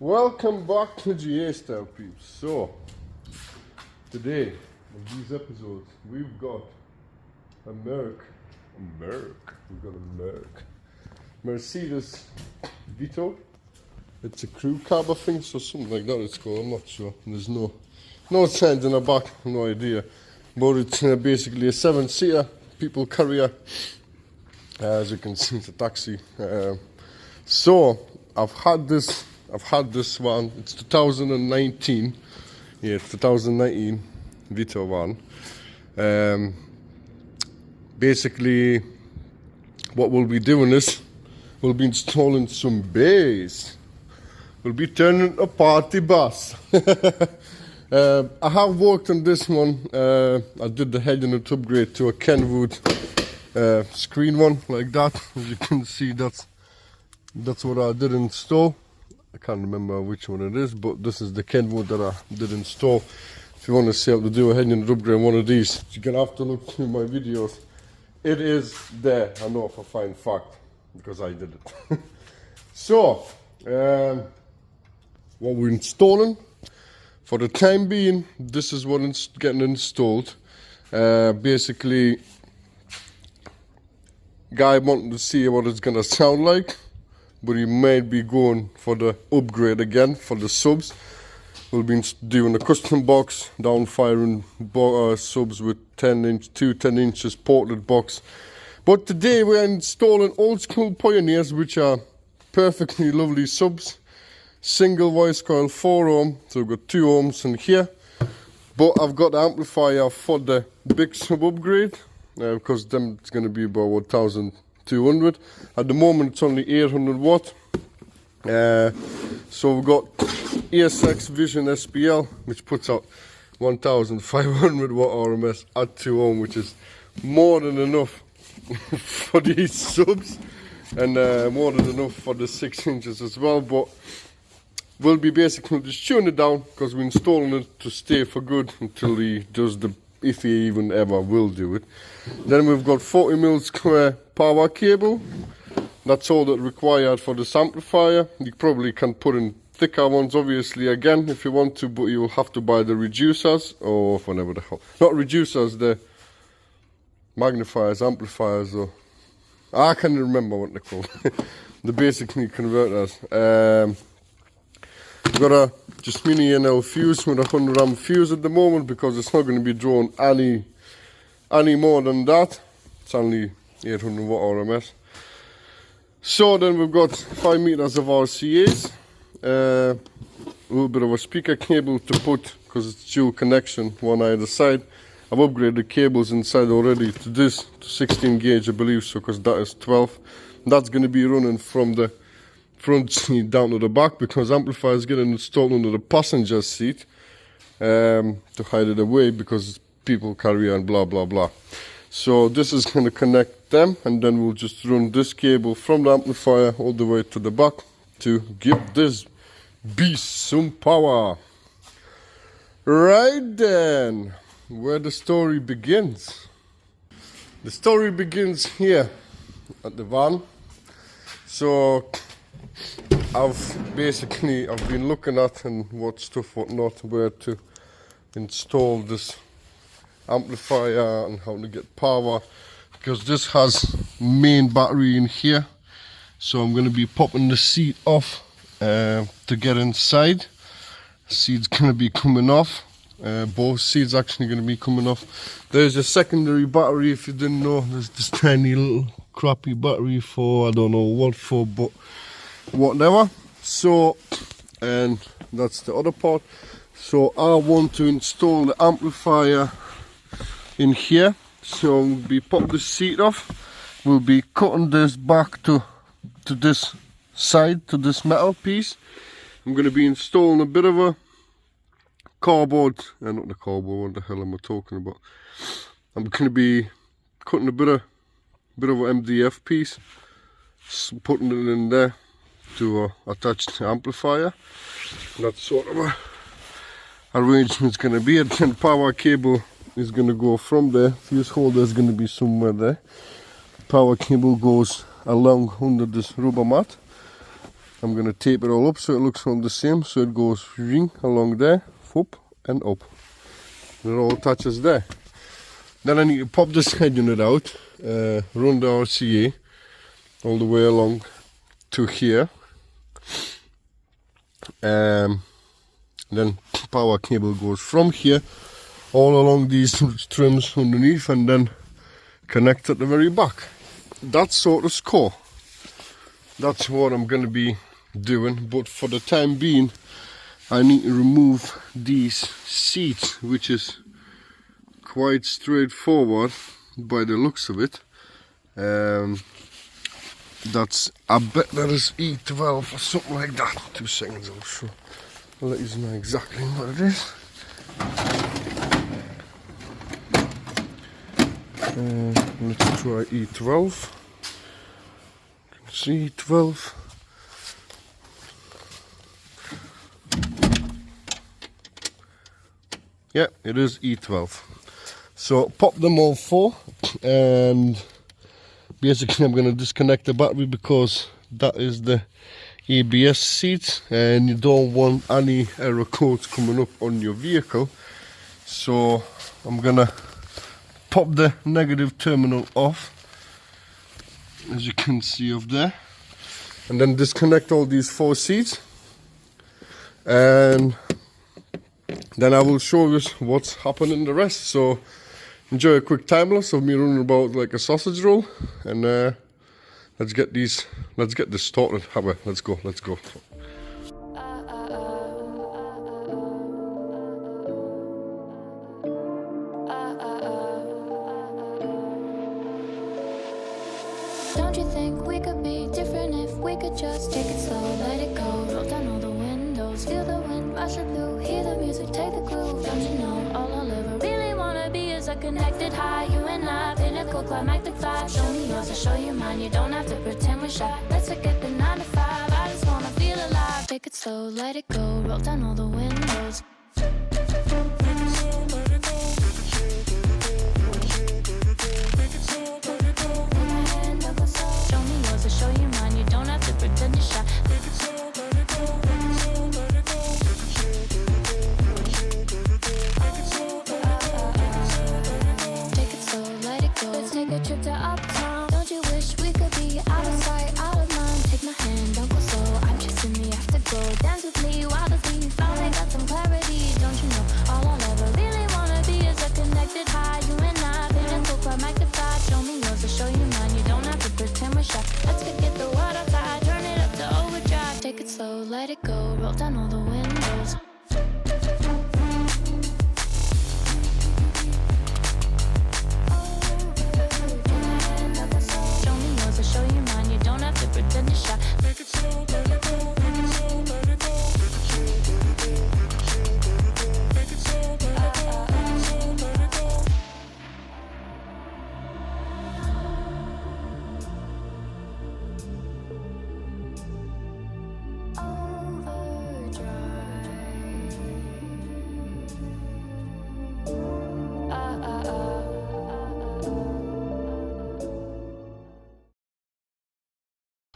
Welcome back to GA Style peeps. So today in these episodes we've got a Mercedes Vito. It's a crew cab, I think, so something like that it's called. I'm not sure. There's no signs in the back, no idea. But it's basically a 7-seater people carrier. As you can see, it's a taxi. So I've had this one. It's 2019. Yeah, it's 2019 Vito one. Basically, what we'll be doing is we'll be installing some bass. We'll be turning a party bus. I have worked on this one. I did the head unit upgrade to a Kenwood screen one like that. As you can see, that's what I did install. I can't remember which one it is, but this is the Kenwood that I did install. If you want to see how to do a head unit upgrade on one of these, you're gonna have to look through my videos. It is there. I know for a fine fact because I did it. So what we're installing for the time being, this is what it's getting installed. Basically, guy wanted to see what it's gonna sound like, but he might be going for the upgrade again for the subs. We'll be doing a custom box, down firing subs with 10 inches ported box. But today we're installing old school Pioneers, which are perfectly lovely subs. Single voice coil 4 ohm, so we've got 2 ohms in here. But I've got the amplifier for the big sub upgrade, because them it's going to be about 1,200. At the moment it's only 800 watt. So we've got ESX Vision SPL, which puts out 1,500 watt RMS at 2 ohm, which is more than enough for these subs, and more than enough for the 6 inches as well. But we'll be basically just tuning it down because we're installing it to stay for good until he does the, if he even ever will do it. Then we've got 40mm square power cable. That's all that required for this amplifier. You probably can put in thicker ones, obviously, again, if you want to, but you'll have to buy the reducers, or whatever the hell. Not reducers, the magnifiers, amplifiers, or I can't remember what they're called. The basically converters. We've got a just mini NL fuse with a 100 amp fuse at the moment because it's not going to be drawn any more than that. It's only 800 watt RMS. So then we've got 5 meters of RCAs, a little bit of a speaker cable to put, because it's dual connection, one either side. I've upgraded the cables inside already to this, to 16 gauge I believe, so because that is 12. That's going to be running from the front seat down to the back, because amplifier is getting installed under the passenger seat to hide it away because people carry and blah blah blah. So this is going to connect them, and then we'll just run this cable from the amplifier all the way to the back to give this beast some power. Right then, where the story begins. The story begins here at the van. So I've been looking at and what stuff, whatnot, where to install this amplifier and how to get power, because this has main battery in here. So I'm going to be popping the seat off to get inside. Seat's going to be coming off. Both seats actually going to be coming off. There's a secondary battery, if you didn't know. There's this tiny little crappy battery for I don't know what for, but whatever. So, and that's the other part. So I want to install the amplifier in here. So we'll be pop the seat off. We'll be cutting this back to this side, to this metal piece. I'm going to be installing a bit of a cardboard, not the cardboard, what the hell am I talking about? I'm going to be cutting a bit of an MDF piece, putting it in there to attach the amplifier. That's sort of a arrangement's going to be it. And power cable is going to go from there. Fuse holder is going to be somewhere there. Power cable goes along under this rubber mat. I'm gonna tape it all up so it looks all the same. So it goes ring along there, up and up. And it all touches there. Then I need to pop this head unit out, run the RCA all the way along to here. Then power cable goes from here all along these trims underneath and then connect at the very back. That's sort of score. That's what I'm going to be doing, but for the time being I need to remove these seats, which is quite straightforward by the looks of it. That's, I bet that is E12 or something like that. 2 seconds, I'll let you know exactly what it is. Let's try E12. See, E12. Yeah, it is E12. So pop them all 4, and basically I'm going to disconnect the battery because that is the ABS seat and you don't want any error codes coming up on your vehicle. So I'm going to pop the negative terminal off, as you can see up there, and then disconnect all these 4 seats, and then I will show you what's happening the rest. So enjoy a quick time lapse of me running about like a sausage roll, and let's get this started. Let's go. Don't you think we could be different if we could just take it slow, let it go, roll down all the windows, feel the wind rushing through, hear the music, take the groove. Don't you know all I'll ever really wanna be is a connected high, you and I, pinnacle climactic vibe. Show me yours, I'll show you mine, you don't have to pretend we're shy. Let's forget the 9 to 5, I just wanna feel alive. Take it slow, let it go, roll down all the windows. I'll show you mine, you don't have to pretend you're shy. Take it slow, let it go. Let's take a trip to uptown. Don't you wish we could be out of sight, out of mind? Take my hand, don't go slow, I'm chasing the afterglow. Dance with me, wildly, finally got some clarity. Don't you know, all I'll ever really wanna be is a connected high. You and I, pinnacle climactic vibe. Show me yours, I'll show you mine, you don't have to pretend we're shy. Let's forget the world outside, turn it up to overdrive. Take it slow, let it go, roll down all the windows. Show me yours, I'll show you mine, you don't have to pretend you're shy. Make it slow, let it go, make it slow, let it go. Make it slow, let it go, let it go.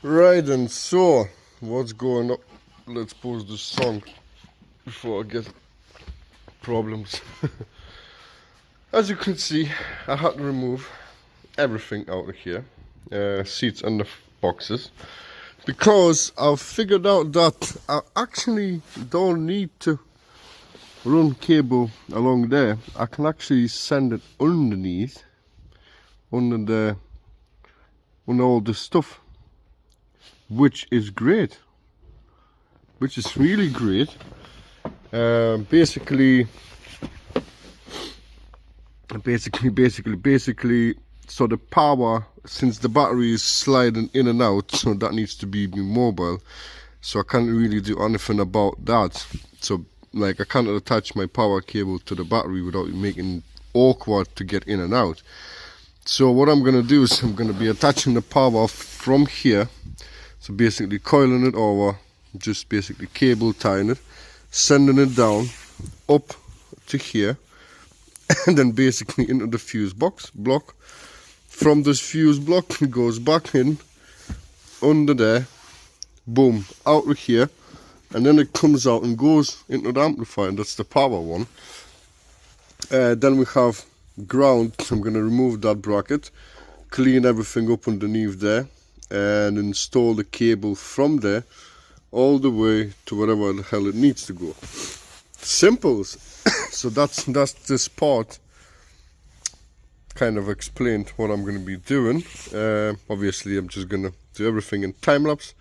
Right, and so what's going on? Let's pause the song before I get problems. As you can see, I had to remove everything out of here, seats and the boxes, because I've figured out that I actually don't need to run cable along there. I can actually send it underneath, under all the stuff, which is great, which is really great. Basically, so the power, since the battery is sliding in and out, so that needs to be mobile, so I can't really do anything about that. So like I can't attach my power cable to the battery without making it awkward to get in and out. So what I'm gonna do is I'm gonna be attaching the power from here, so basically coiling it over, just basically cable tying it, sending it down up to here, and then basically into the fuse box block. From this fuse block it goes back in under there, boom, out of here, and then it comes out and goes into the amplifier, and that's the power one. Then we have ground. I'm going to remove that bracket, clean everything up underneath there, and install the cable from there all the way to wherever the hell it needs to go. Simple. So that's this part. Kind of explained what I'm going to be doing. Obviously I'm just going to do everything in time lapse,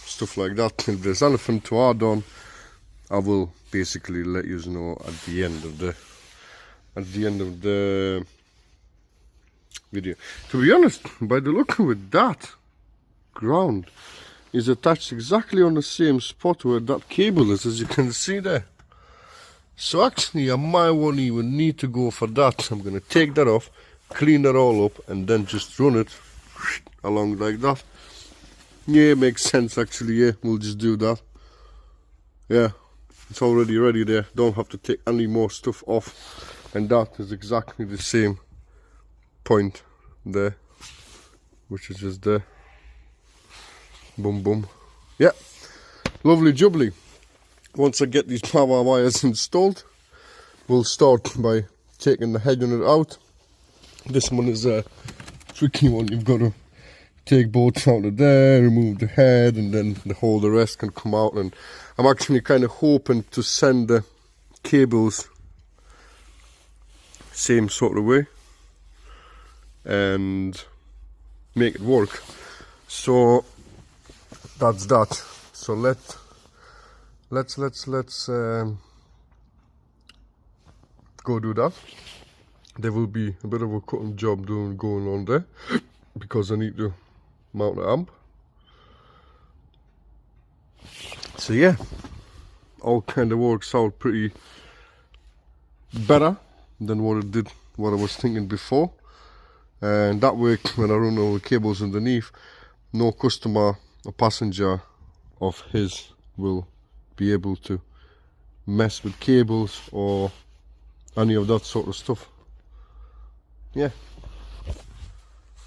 stuff like that. If there's anything to add on, I will basically let you know at the end of the video. To be honest, by the look of it, that ground is attached exactly on the same spot where that cable is, as you can see there. So actually I might won't even need to go for that. I'm going to take that off, clean that all up, and then just run it along like that. Yeah, it makes sense actually. Yeah, we'll just do that. Yeah, it's already ready there. Don't have to take any more stuff off, and that is exactly the same point there, which is just there. Boom boom. Yeah, lovely jubbly. Once I get these power wires installed, we'll start by taking the head unit out. This one is a tricky one. You've got to take both out of there, remove the head, and then the rest can come out. And I'm actually kind of hoping to send the cables same sort of way and make it work. So that's that. So let's go do that. There will be a bit of a cutting job going on there because I need to mount the amp. So yeah, all kind of works out pretty better than what I was thinking before. And that way, when I run all the cables underneath, no customer or passenger of his will be able to mess with cables or any of that sort of stuff. Yeah,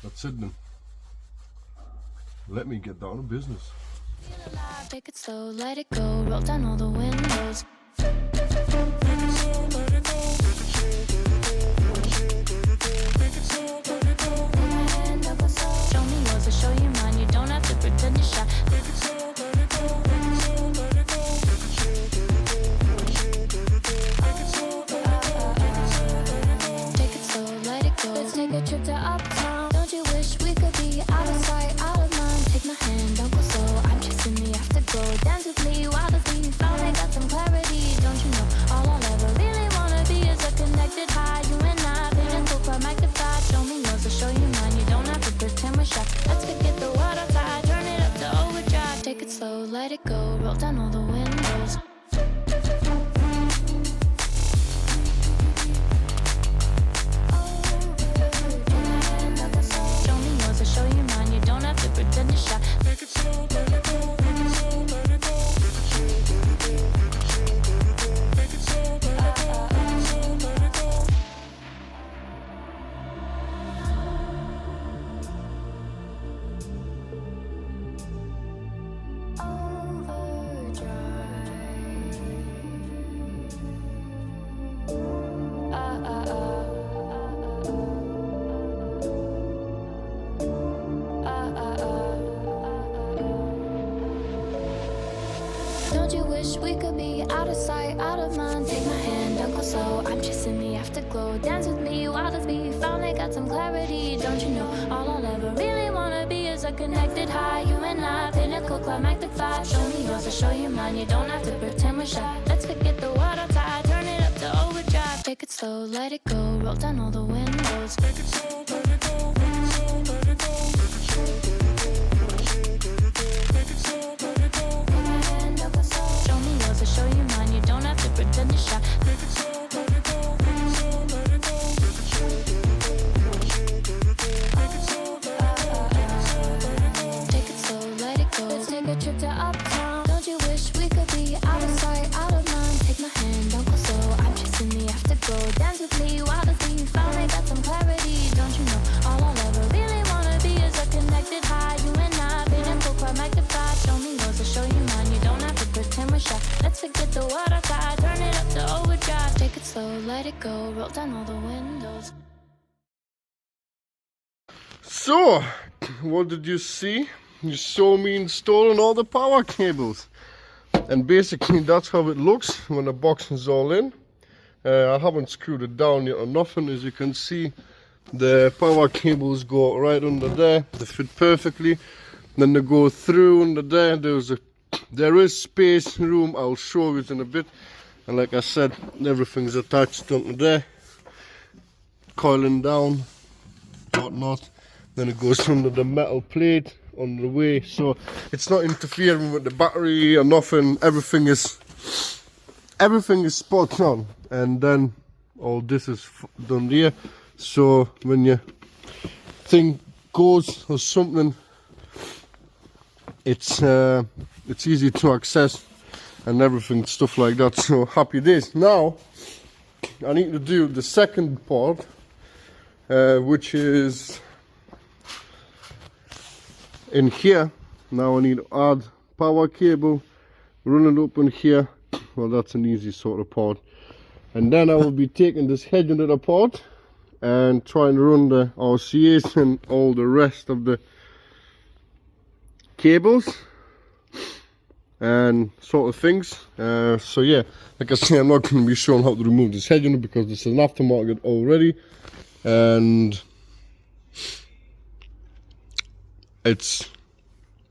that's it then. Let me get down to business. Take it slow, let it go, roll down all the windows. Show me yours, I'll show you mine. You don't have to pretend you're shy. Take it slow, let it go. Let's take a trip to uptown. Don't you wish we could be out of sight, out of mind? Take my hand, don't go slow. I'm chasing me, have to go. Dance with me, wildly. Finally got some clarity. Don't you know? All I'll ever really wanna be is a connected high. You and I, pinnacle, quite magnified. Show me yours, I'll show you mine. You don't have to pretend we're shy. Let's forget the world outside. Turn it up to overdrive. Take it slow, let it go. Roll down all the windows. Show me yours, I'll show you mine. You don't have to pretend you're shy. Take it slow, let it go. Don't you wish we could be out of sight, out of mind? Take my hand, don't go slow. I'm chasing me, afterglow. Dance with me, wild as me. Finally got some clarity. Don't you know? All I'll ever really wanna be is a connected high. You and I, pinnacle, climb magnified. Show me yours, I'll show you mine. You don't have to pretend we're shy. Let's forget the world outside. Turn it up to overdrive. Take it slow, let it go. Roll down all the windows. Take it slow, let it go. Let it go. Show me yours, I'll show you mine. You don't have to pretend you're shy. Take it slow, let it go. Let it go. Take it slow, let it go. Let's take a trip to uptown. Don't you wish we could be out of sight, out of mind? Take my hand, don't go slow. I'm chasing me, afterglow. Dance with me, wild as me. Finally got some clarity. Don't you know? All I'll ever really wanna be is a connected high. You and I, pinnacle. let it go. Roll down all the windows. So, what did you see? You saw me installing all the power cables. And basically that's how it looks when the box is all in. I haven't screwed it down yet or nothing. As you can see, the power cables go right under there. They fit perfectly. Then they go through under there. There is space, room. I'll show you in a bit. And like I said, everything's attached under there, coiling down, whatnot. Then it goes under the metal plate on the way, so it's not interfering with the battery or nothing. Everything is spot on. And then all this is done here, so when your thing goes or something, it's easy to access and everything, stuff like that. So happy days. Now I need to do the second part, which is in here. Now I need to add power cable, run it up in here. Well, that's an easy sort of part. And then I will be taking this head unit apart and trying to run the RCAs and all the rest of the cables and sort of things. So yeah, like I say, I'm not going to be showing how to remove this head unit because this is an aftermarket already, and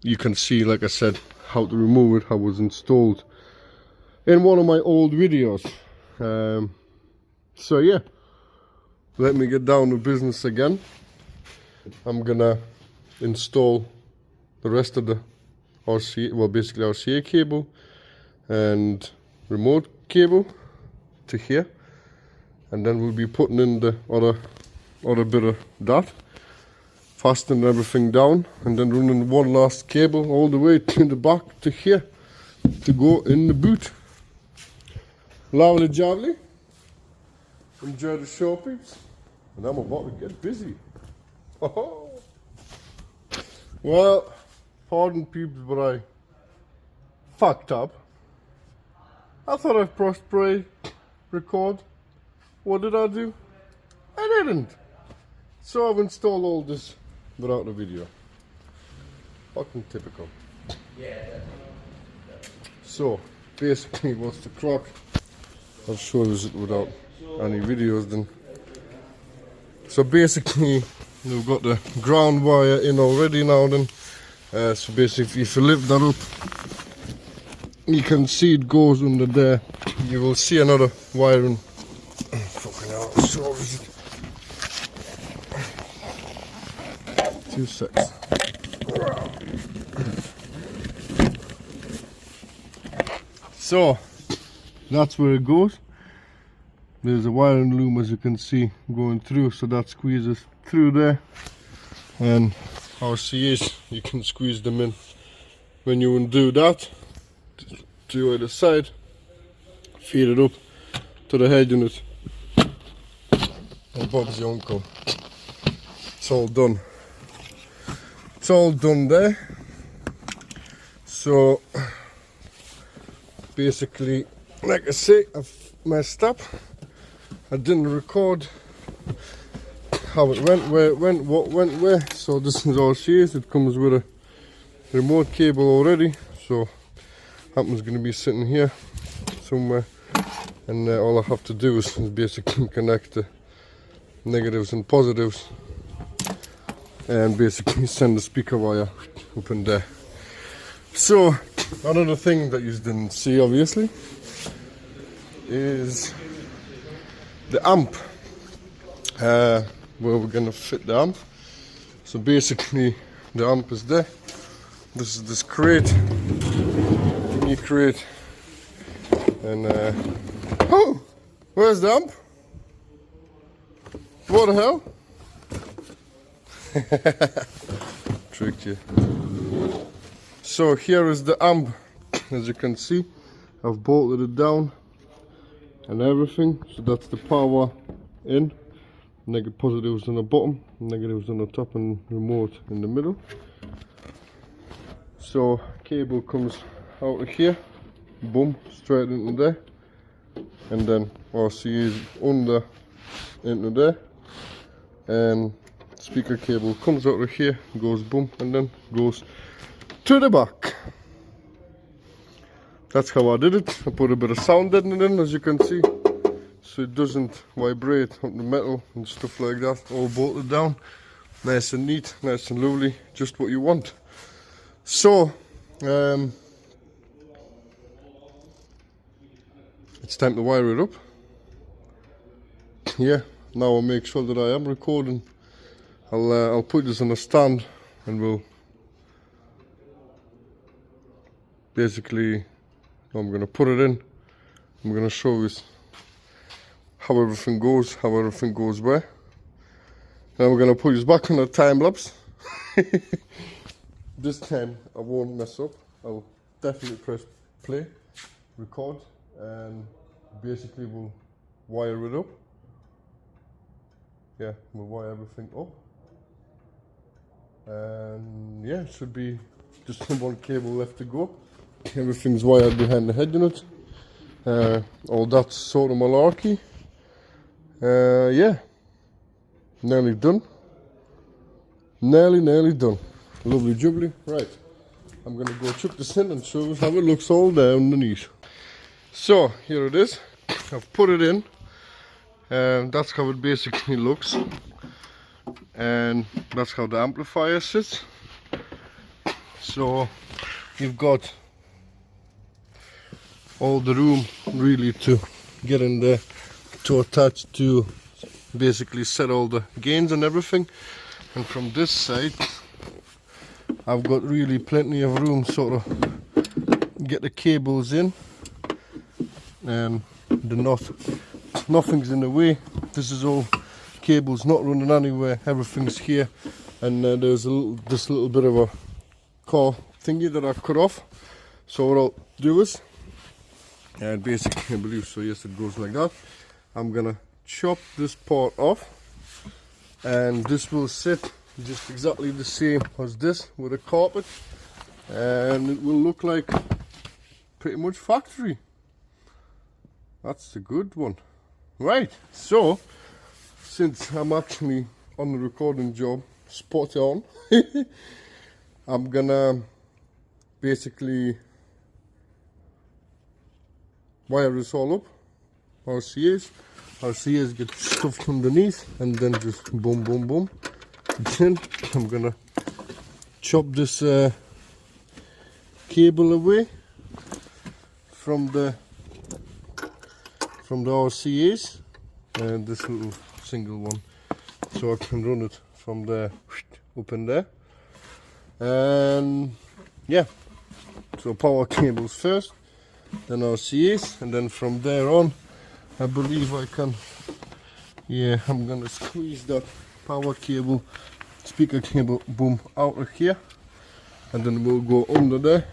you can see, like I said, how to remove it, how it was installed in one of my old videos. So yeah, let me get down to business again. I'm gonna install the rest of the RCA, well basically RCA cable and remote cable to here, and then we'll be putting in the other bit of that, fastening everything down, and then running one last cable all the way to the back to here to go in the boot. Lovely jolly. Enjoy the show, peeps. And I'm about to get busy. Well, pardon peeps, but I fucked up. I thought I pressed play, record. What did I do? I didn't. So I've installed all this without the video. Fucking typical. So basically, what's the crack? I'll show you it without any videos then. So basically, we've got the ground wire in already now then. So basically, if you lift that up, you can see it goes under there. You will see another wiring. Fucking hell, I'll show you. 2 seconds. So that's where it goes. There's a wiring loom, as you can see, going through, so that squeezes through there. And RCAs, you can squeeze them in. When you undo that, to either side, feed it up to the head unit, and Bob's your uncle. It's all done. It's all done there. So basically, like I say, I've messed up. I didn't record how it went, where it went, what went where. So this is all she is. It comes with a remote cable already. So that one's going to be sitting here somewhere. And all I have to do is basically connect the negatives and positives. And basically send the speaker wire up in there. So another thing that you didn't see, obviously, is the amp, where we're going to fit the amp. So basically the amp is there. This is this crate, mini crate, and oh, where's the amp? What the hell? Tricked you. So here is the amp. As you can see, I've bolted it down and everything. So that's the power in. Negative positives on the bottom, negatives on the top, and remote in the middle. So cable comes out of here, boom, straight into there. and then RCA's under into there, and speaker cable comes out of here, goes boom, and then goes to the back. That's how I did it. I put a bit of sound deadening in, as you can see, so it doesn't vibrate on the metal and stuff like that. All bolted down, nice and neat, nice and lovely, just what you want. So it's time to wire it up. Yeah, now I'll make sure that I am recording. I'll put this on a stand, and we'll basically, I'm going to put it in. I'm going to show you how everything goes where. Now we're going to put this back on a time lapse. This time I won't mess up. I'll definitely press play, record, and basically we'll wire it up. Yeah, we'll wire everything up. And yeah, it should be just one cable left to go. Everything's wired behind the head unit. All that's sort of malarkey. Yeah, nearly done. Nearly done. Lovely jubbly. Right, I'm gonna go chuck this in and show you how it looks all down underneath. So here it is. I've put it in. That's how it basically looks. And that's how the amplifier sits. So you've got all the room really to get in there, to attach, to basically set all the gains and everything. And from this side I've got really plenty of room sort of get the cables in, and nothing's in the way. This is all cables not running anywhere, everything's here. And there's this little bit of a core thingy that I've cut off. So what I'll do is, and basically I believe so, yes, it goes like that. I'm gonna chop this part off, and this will sit just exactly the same as this with a carpet, and it will look like pretty much factory. That's a good one. Right, so since I'm actually on the recording job, spot on, I'm gonna basically wire this all up. RCAs get stuffed underneath, and then just boom boom boom. Then I'm gonna chop this cable away from the RCAs, and this little single one, so I can run it from there up in there. And yeah, so power cables first, then RCAs, and then from there on I believe I can, yeah, I'm gonna squeeze that power cable, speaker cable, boom, out of here, and then we'll go under there.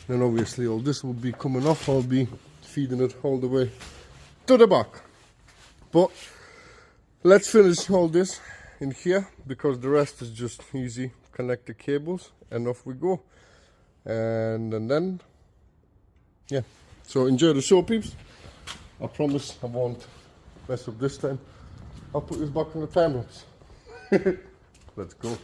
Then obviously all this will be coming off. I'll be feeding it all the way to the back. But let's finish all this in here, because the rest is just easy. Connect the cables and off we go. And then yeah, so enjoy the show, peeps. I promise I won't mess up this time. I'll put this back on the time lapse. Let's go.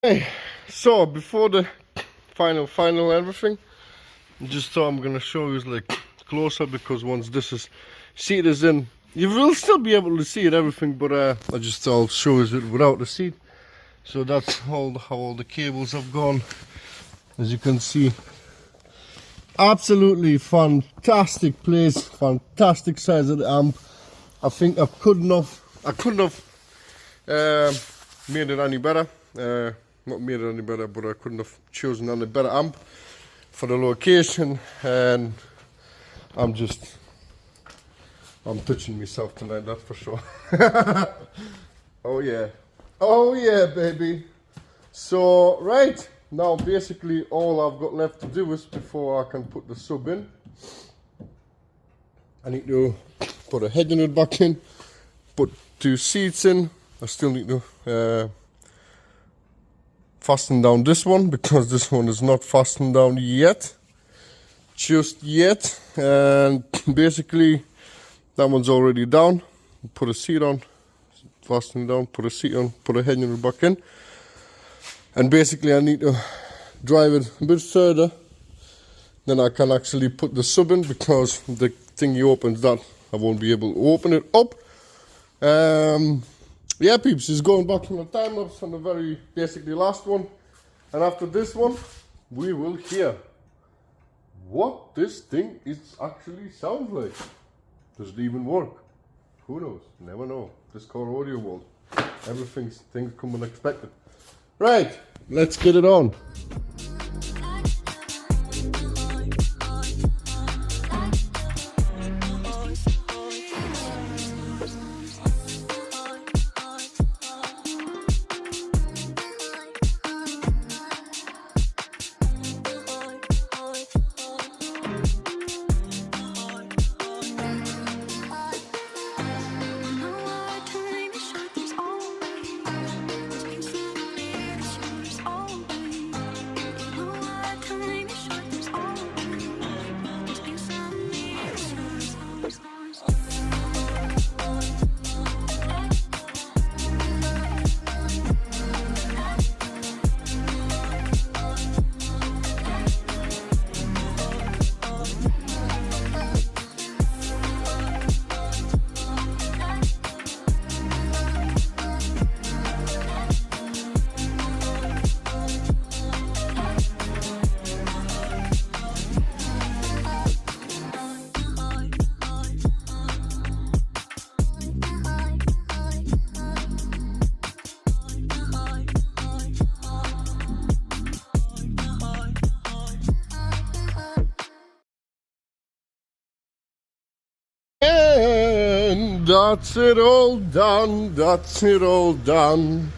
Hey, so before the final everything, just thought I'm gonna show you like closer, because once this is seat is in, you will still be able to see it everything, but I just thought I'll show you it without the seat. So that's how all the cables have gone. As you can see, absolutely fantastic place, fantastic size of the amp. I think I couldn't have made it any better. Not made it any better, but I couldn't have chosen any better amp for the location. And I'm touching myself tonight, that's for sure. Oh yeah, baby. So right now, basically all I've got left to do is, before I can put the sub in, I need to put a head unit back in, put 2 seats in. I still need to fasten down this one, because this one is not fastened down yet, just yet. And basically that one's already down. Put a seat on, fasten it down, put a seat on, put a head unit back in. And basically I need to drive it a bit further, then I can actually put the sub in, because the thing you opens that, I won't be able to open it up. Yeah, peeps, is going back in the time lapse on the very basically last one. And after this one, we will hear what this thing is actually sounds like. Does it even work? Who knows? Never know. This car audio world, things come unexpected. Right, let's get it on. And that's it all done, that's it all done.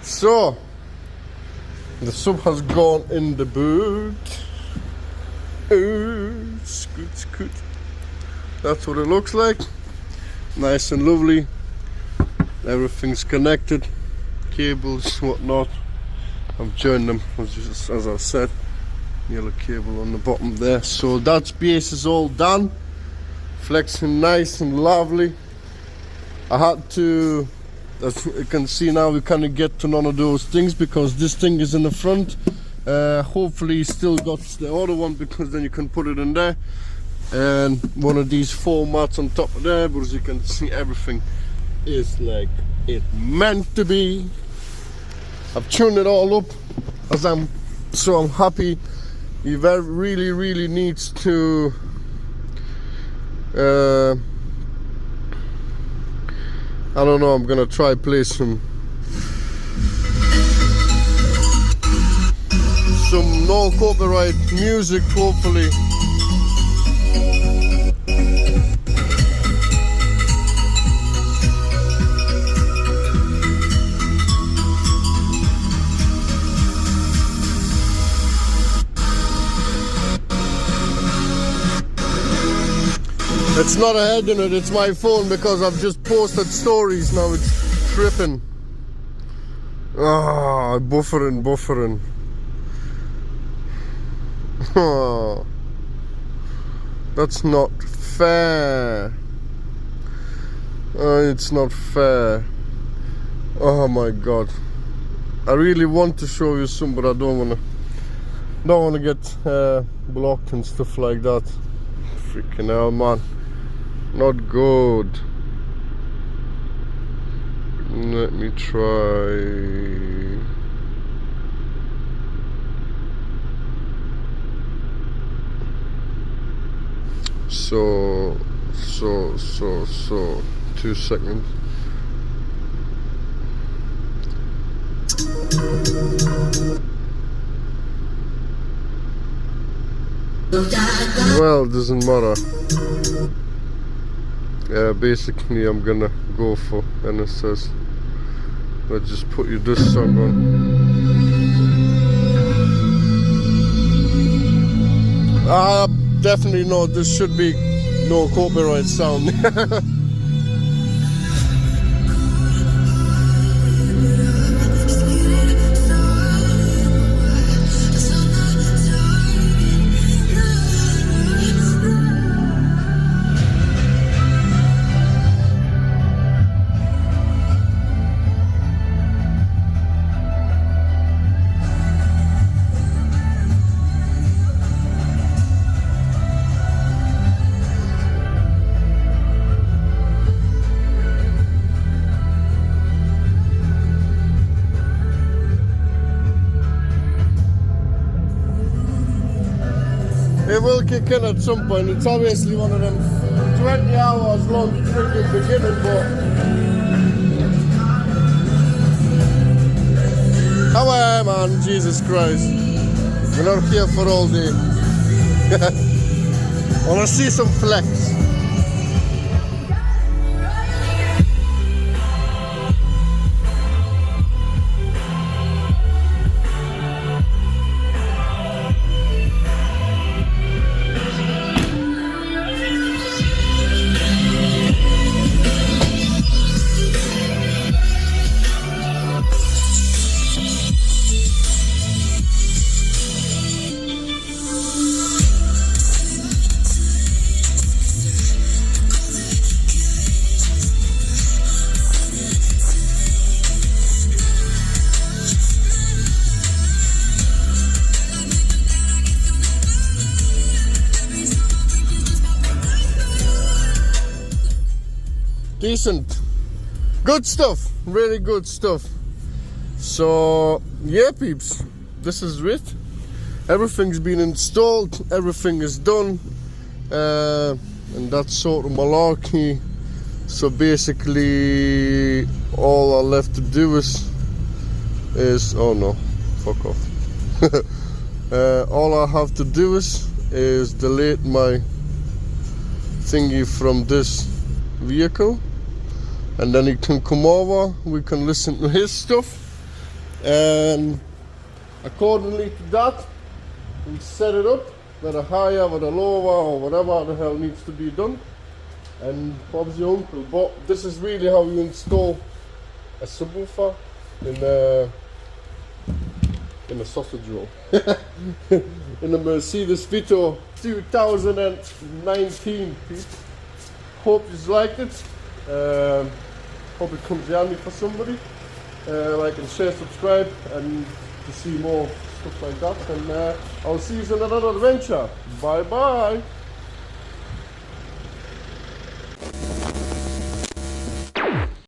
So, the sub has gone in the boot. Scoot. That's what it looks like. Nice and lovely. Everything's connected. Cables, whatnot. I've joined them, as I said. Yellow cable on the bottom there. So that base is all done. Flexing nice and lovely. I had to, as you can see now, we can't get to none of those things because this thing is in the front. Hopefully still got the other one, because then you can put it in there, and one of these 4 mats on top of there. But as you can see, everything is like it meant to be. I've tuned it all up, so I'm happy. He really needs to I don't know, I'm gonna try play some no copyright music, hopefully. It's not a head unit, it's my phone, because I've just posted stories now. It's tripping. Ah, buffering. Oh, that's not fair. It's not fair. Oh my god. I really want to show you some, but I don't wanna get blocked and stuff like that. Freaking hell, man, not good. Let me try. So 2 seconds. Well, it doesn't matter. Basically I'm gonna go for, and it says, let's just put you this song on. Definitely no, this should be no copyright sound. It will kick in at some point. It's obviously one of them 20 hours long freaking beginning, but how am I, man? Jesus Christ. We're not here for all day. I wanna see some flex. Decent, good stuff, really good stuff. So yeah, peeps, this is it. Everything's been installed, everything is done, and that's sort of malarkey. So basically all I left to do is oh no, fuck off. All I have to do is delete my thingy from this vehicle, and then he can come over, we can listen to his stuff, and accordingly to that we set it up with a higher, with a lower, or whatever the hell needs to be done, and Bob's your uncle. But this is really how you install a subwoofer in a sausage roll. In a Mercedes Vito 2019 piece. Hope you liked it. Hope it comes handy for somebody. Like and share, subscribe, and to see more stuff like that. And I'll see you in another adventure. Bye bye.